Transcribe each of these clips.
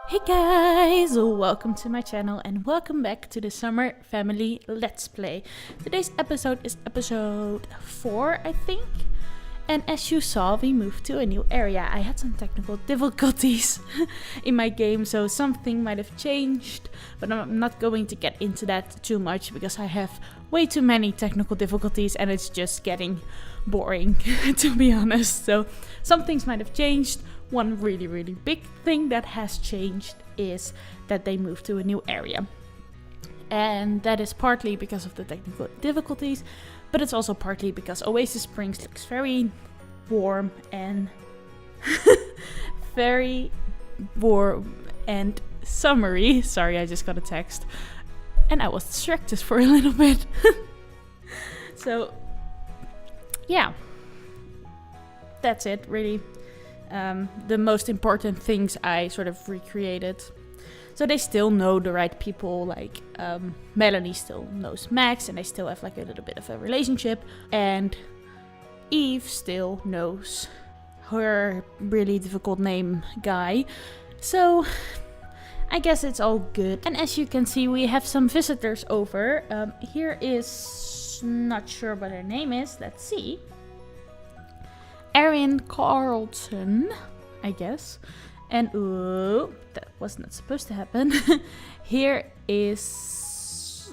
Hey guys, welcome to my channel and welcome back to the Summer Family Let's Play. Today's episode is episode 4, I think. And as you saw, we moved to a new area. I had some technical difficulties in my game, so something might have changed. But I'm not going to get into that too much because I have way too many technical difficulties and it's just getting boring, to be honest. So some things might have changed. One really big thing that has changed is that they moved to a new area. And that is partly because of the technical difficulties, but it's also partly because Oasis Springs looks very warm and very warm and summery. Sorry, I just got a text and I was distracted for a little bit. So yeah, that's it really. The most important things I sort of recreated. So they still know the right people, like Melanie still knows Max and they still have like a little bit of a relationship, and Eve still knows her really difficult name guy. So I guess it's all good. And as you can see, we have some visitors over. Here is, not sure what her name is, let's see. Erin Carlton, I guess. And ooh, that was not supposed to happen. Here is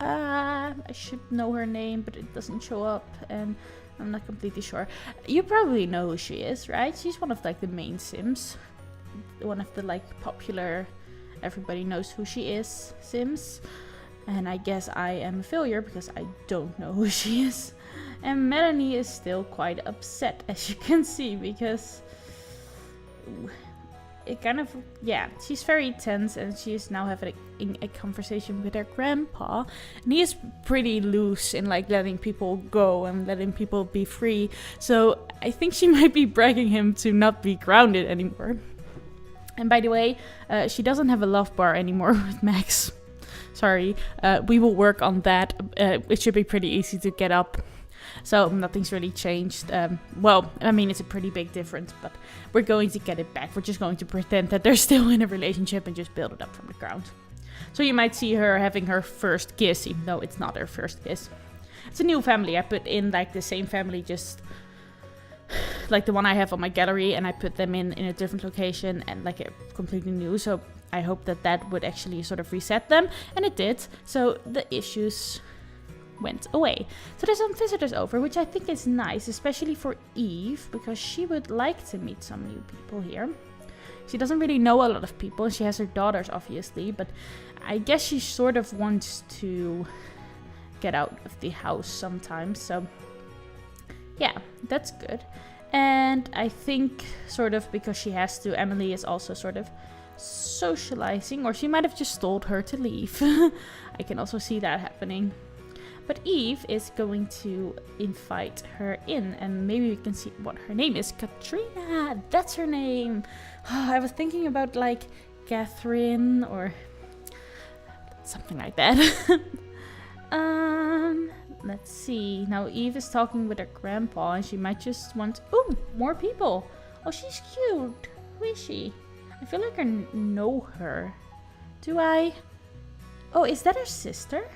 I should know her name, but it doesn't show up and I'm not completely sure. You probably know who she is, right? She's one of like the main Sims. One of the like popular, everybody knows who she is Sims. And I guess I am a failure because I don't know who she is. And Melanie is still quite upset, as you can see, because it kind of, yeah, she's very tense and she is now having a conversation with her grandpa. And he is pretty loose in like letting people go and letting people be free. So I think she might be begging him to not be grounded anymore. And by the way, she doesn't have a love bar anymore with Max. Sorry, we will work on that. It should be pretty easy to get up. So nothing's really changed. Well, I mean, it's a pretty big difference, but we're going to get it back. We're just going to pretend that they're still in a relationship and just build it up from the ground. So you might see her having her first kiss, even though it's not her first kiss. It's a new family. I put in like the same family, just like the one I have on my gallery, and I put them in a different location and like a completely new. So I hope that that would actually sort of reset them, and it did. So the issues went away. So there's some visitors over, which I think is nice, especially for Eve, because she would like to meet some new people here. She doesn't really know a lot of people. She has her daughters, obviously, but I guess she sort of wants to get out of the house sometimes. So yeah, that's good. And I think sort of because she has to, Emily is also sort of socializing, or she might have just told her to leave. I can also see that happening. But Eve is going to invite her in, and maybe we can see what her name is. Katrina, that's her name. I was thinking about like Catherine or something like that. Let's see. Now Eve is talking with her grandpa, and she might just want, ooh, more people. Oh, she's cute. Who is she? I feel like I know her. Do I? Oh, is that her sister?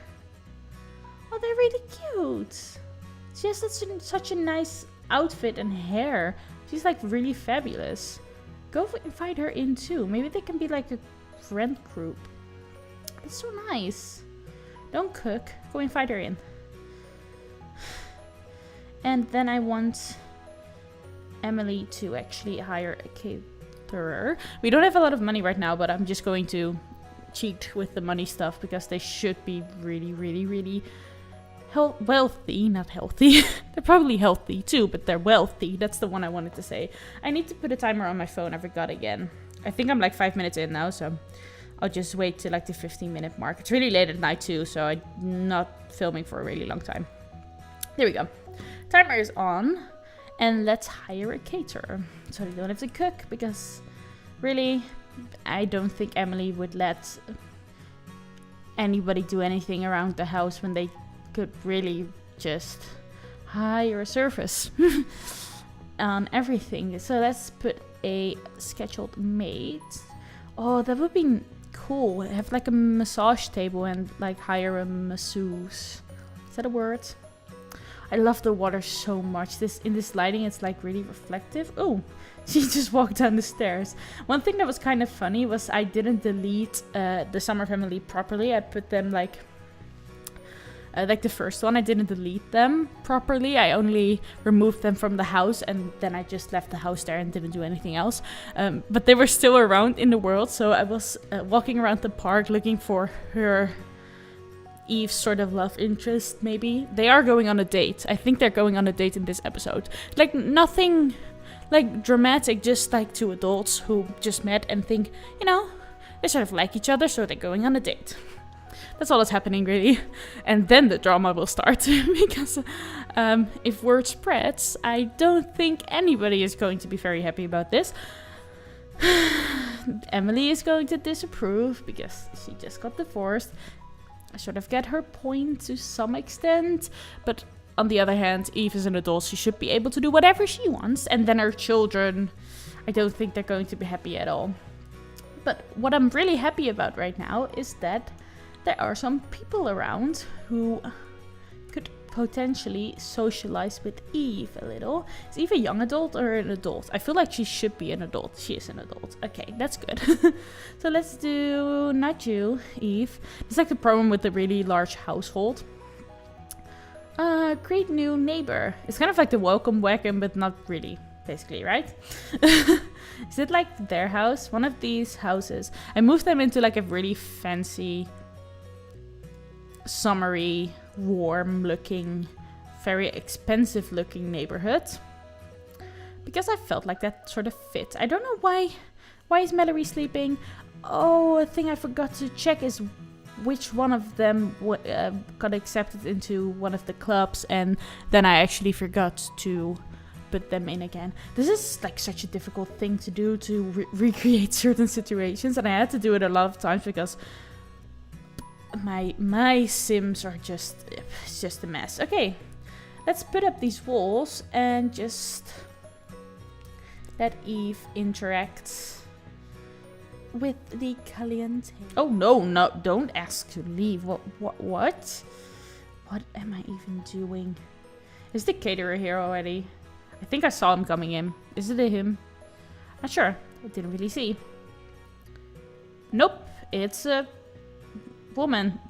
Oh, they're really cute. She has such a nice outfit and hair. She's like really fabulous. Go invite her in too. Maybe they can be like a friend group. It's so nice. Don't cook. Go invite her in. And then I want Emily to actually hire a caterer. We don't have a lot of money right now, but I'm just going to cheat with the money stuff because they should be really wealthy, not healthy. They're probably healthy too, but they're wealthy. That's the one I wanted to say. I need to put a timer on my phone. I forgot again. I think I'm like 5 minutes in now, so I'll just wait till like the 15-minute mark. It's really late at night too, so I'm not filming for a really long time. There we go. Timer is on, and let's hire a caterer. So they don't have to cook, because really, I don't think Emily would let anybody do anything around the house when they could really just hire a service on everything. So let's put a scheduled maid Oh, that would be cool. Have like a massage table and like hire a masseuse. Is that a word? I love the water so much. In this lighting, it's like really reflective. Oh, she just walked down the stairs. One thing that was kind of funny was I didn't delete the Summer Family properly. I put them like the first one, I didn't delete them properly. I only removed them from the house and then I just left the house there and didn't do anything else. But they were still around in the world, so I was walking around the park looking for her Eve's sort of love interest, maybe. They are going on a date. I think they're going on a date in this episode. Like nothing like dramatic, just like two adults who just met and think, you know, they sort of like each other, so they're going on a date. That's all that's happening, really. And then the drama will start. Because if word spreads, I don't think anybody is going to be very happy about this. Emily is going to disapprove because she just got divorced. I sort of get her point to some extent. But on the other hand, Eve is an adult. She should be able to do whatever she wants. And then her children, I don't think they're going to be happy at all. But what I'm really happy about right now is that there are some people around who could potentially socialize with Eve a little. Is Eve a young adult or an adult? I feel like she should be an adult. She is an adult. Okay, that's good. So let's do not you, Eve. It's like the problem with the really large household. Great new neighbor. It's kind of like the welcome wagon, but not really, basically, right? Is it like their house? One of these houses. I moved them into like a really fancy, summery, warm looking, very expensive looking neighborhood because I felt like that sort of fit. I don't know why is Mallory sleeping. Oh, a thing I forgot to check is which one of them got accepted into one of the clubs, and then I actually forgot to put them in again. This is like such a difficult thing to do, to recreate certain situations, and I had to do it a lot of times because my Sims are it's just a mess. Okay, let's put up these walls and just let Eve interact with the Caliente. Oh no, don't ask to leave. What am I even doing? Is the caterer here already? I think I saw him coming in. Is it him? Not sure. I didn't really see. Nope, it's a woman.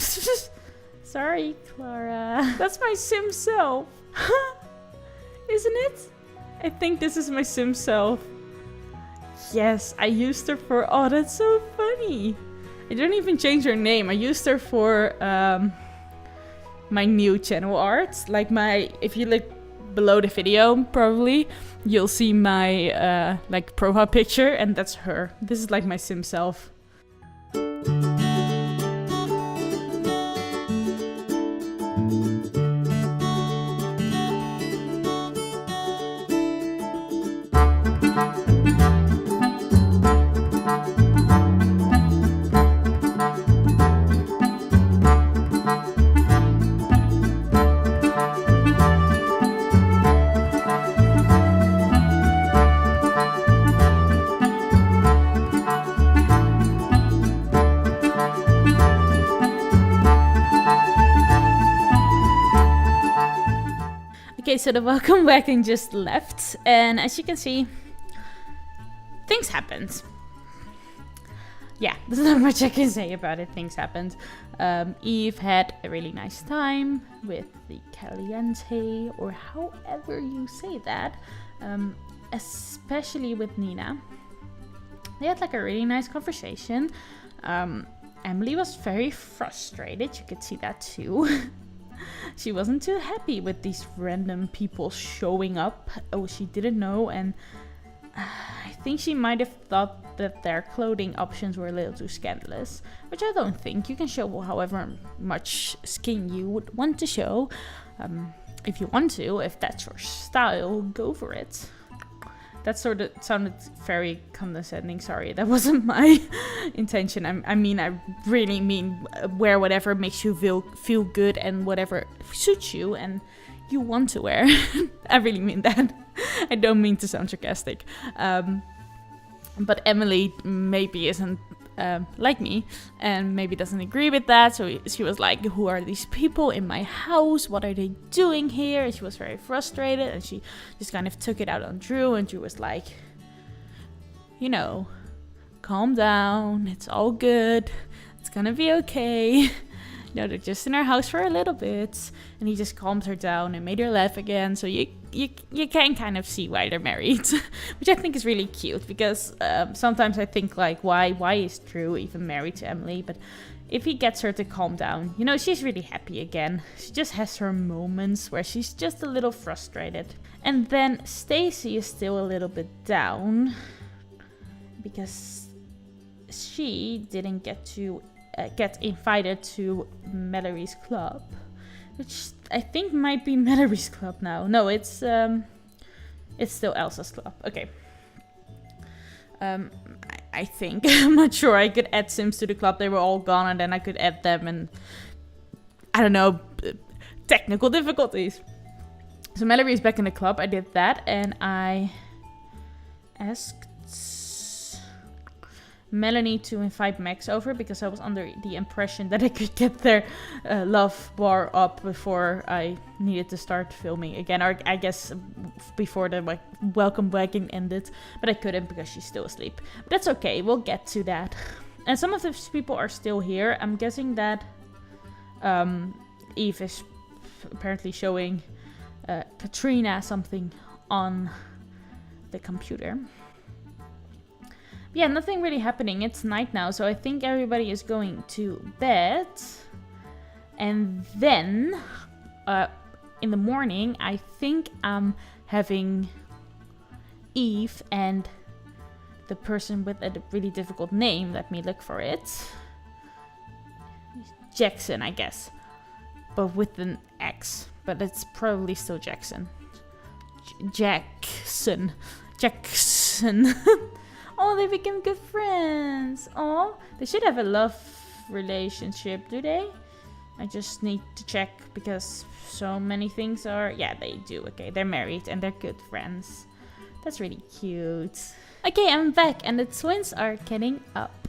Sorry, Clara. That's my Sim self. Isn't it? I think this is my Sim self. Yes, I used her for... Oh, that's so funny. I didn't even change her name. I used her for my new channel art. Like if you look below the video, probably, you'll see my like profile picture, and that's her. This is like my Sim self. Okay, so the welcome wagon just left, and as you can see, things happened. Yeah, there's not much I can say about it. Things happened. Eve had a really nice time with the Caliente, or however you say that, especially with Nina. They had like a really nice conversation. Emily was very frustrated. You could see that too. She wasn't too happy with these random people showing up. Oh, she didn't know, and I think she might have thought that their clothing options were a little too scandalous, which I don't think. You can show however much skin you would want to show. If you want to, if that's your style, go for it. That sort of sounded very condescending. Sorry, that wasn't my intention. I mean, I really mean wear whatever makes you feel good and whatever suits you and you want to wear. I really mean that. I don't mean to sound sarcastic. But Emily maybe isn't like me and maybe doesn't agree with that. So she was like, who are these people in my house? What are they doing here? And she was very frustrated, and she just kind of took it out on Drew, and Drew was like, you know, calm down. It's all good. It's gonna be okay. No, they're just in our house for a little bit. And he just calmed her down and made her laugh again. So you can kind of see why they're married, which I think is really cute, because sometimes I think like, why is Drew even married to Emily? But if he gets her to calm down, you know, she's really happy again. She just has her moments where she's just a little frustrated. And then Stacy is still a little bit down because she didn't get invited to Mallory's club, which I think might be Mallory's club now. No, it's still Elsa's club. Okay. I think. I'm not sure. I could add Sims to the club. They were all gone, and then I could add them, and I don't know, technical difficulties. So Mallory is back in the club. I did that, and I asked Melanie to invite Max over, because I was under the impression that I could get their love bar up before I needed to start filming again, or I guess before the welcome wagon ended, but I couldn't because she's still asleep. But that's okay, we'll get to that. And some of those people are still here. I'm guessing that Eve is apparently showing Katrina something on the computer. Yeah, nothing really happening. It's night now, so I think everybody is going to bed. And then, in the morning, I think I'm having Eve and the person with a really difficult name. Let me look for it. Jackson, I guess. But with an X. But it's probably still Jackson. Jackson. Oh, they became good friends. Oh, they should have a love relationship, do they? I just need to check, because so many things are... Yeah, they do. Okay, they're married and they're good friends. That's really cute. Okay, I'm back, and the twins are getting up.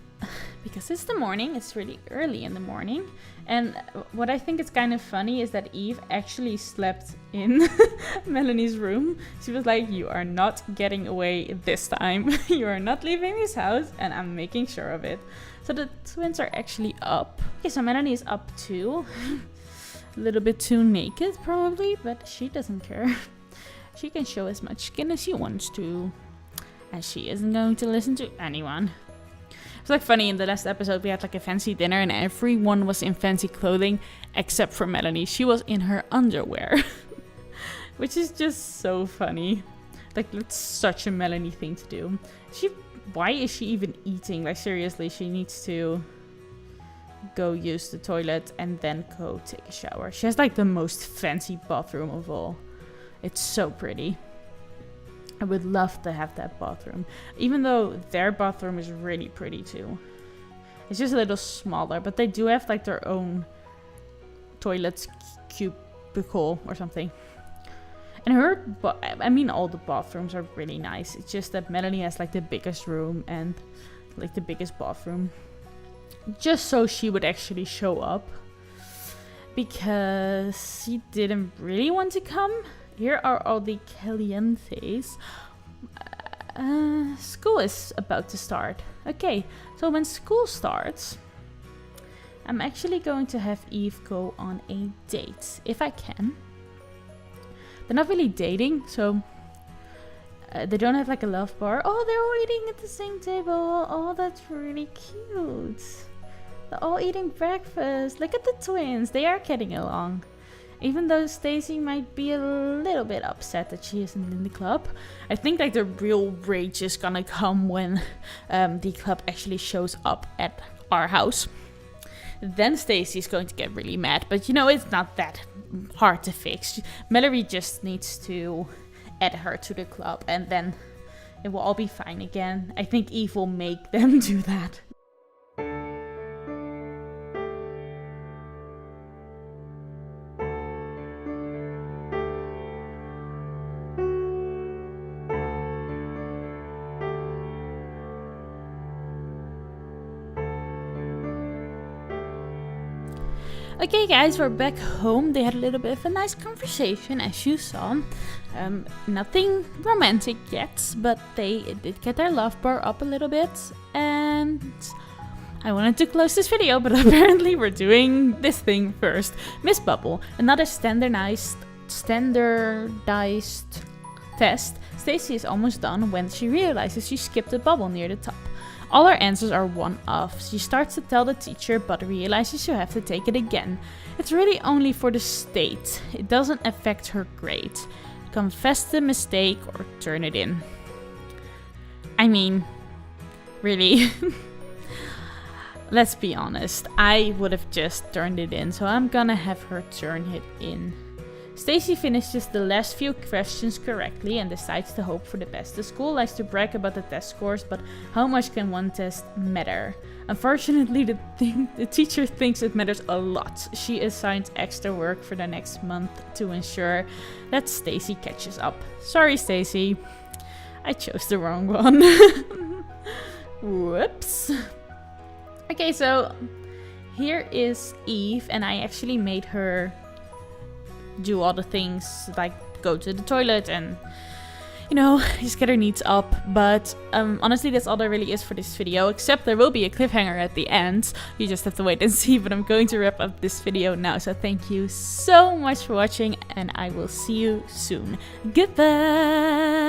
Because it's the morning, it's really early in the morning. And what I think is kind of funny is that Eve actually slept in Melanie's room. She was like, you are not getting away this time. You are not leaving this house, and I'm making sure of it. So the twins are actually up. Okay, so Melanie is up too. A little bit too naked probably, but she doesn't care. She can show as much skin as she wants to, as she isn't going to listen to anyone. It's like funny, in the last episode we had like a fancy dinner and everyone was in fancy clothing except for Melanie. She was in her underwear. Which is just so funny. Like, that's such a Melanie thing to do. Why is she even eating? Like, seriously, she needs to go use the toilet and then go take a shower. She has like the most fancy bathroom of all. It's so pretty. I would love to have that bathroom. Even though their bathroom is really pretty too. It's just a little smaller, but they do have like their own toilet cubicle or something. And all the bathrooms are really nice. It's just that Melanie has like the biggest room and like the biggest bathroom. Just so she would actually show up. Because she didn't really want to come. Here are all the calientes. School is about to start. Okay, so when school starts, I'm actually going to have Eve go on a date, if I can. They're not really dating, so they don't have like a love bar. Oh, they're all eating at the same table. Oh, that's really cute. They're all eating breakfast. Look at the twins. They are getting along. Even though Stacy might be a little bit upset that she isn't in the club. I think like the real rage is gonna come when the club actually shows up at our house. Then Stacy's going to get really mad. But you know, it's not that hard to fix. Mallory just needs to add her to the club and then it will all be fine again. I think Eve will make them do that. Okay guys, we're back home. They had a little bit of a nice conversation, as you saw. Nothing romantic yet, but they did get their love bar up a little bit. And I wanted to close this video, but apparently we're doing this thing first. Miss Bubble, another standardized test. Stacy is almost done when she realizes she skipped a bubble near the top. All her answers are one-off. She starts to tell the teacher, but realizes she'll have to take it again. It's really only for the state. It doesn't affect her grade. Confess the mistake or turn it in. I mean, really? Let's be honest. I would have just turned it in, so I'm gonna have her turn it in. Stacy finishes the last few questions correctly and decides to hope for the best. The school likes to brag about the test scores, but how much can one test matter? Unfortunately, the teacher thinks it matters a lot. She assigns extra work for the next month to ensure that Stacy catches up. Sorry, Stacy. I chose the wrong one. Whoops. Okay, so here is Eve, and I actually made her do all the things like go to the toilet and, you know, just get her needs up. But honestly, that's all there really is for this video, except there will be a cliffhanger at the end. You just have to wait and see, but I'm going to wrap up this video now. So thank you so much for watching, and I will see you soon. Goodbye!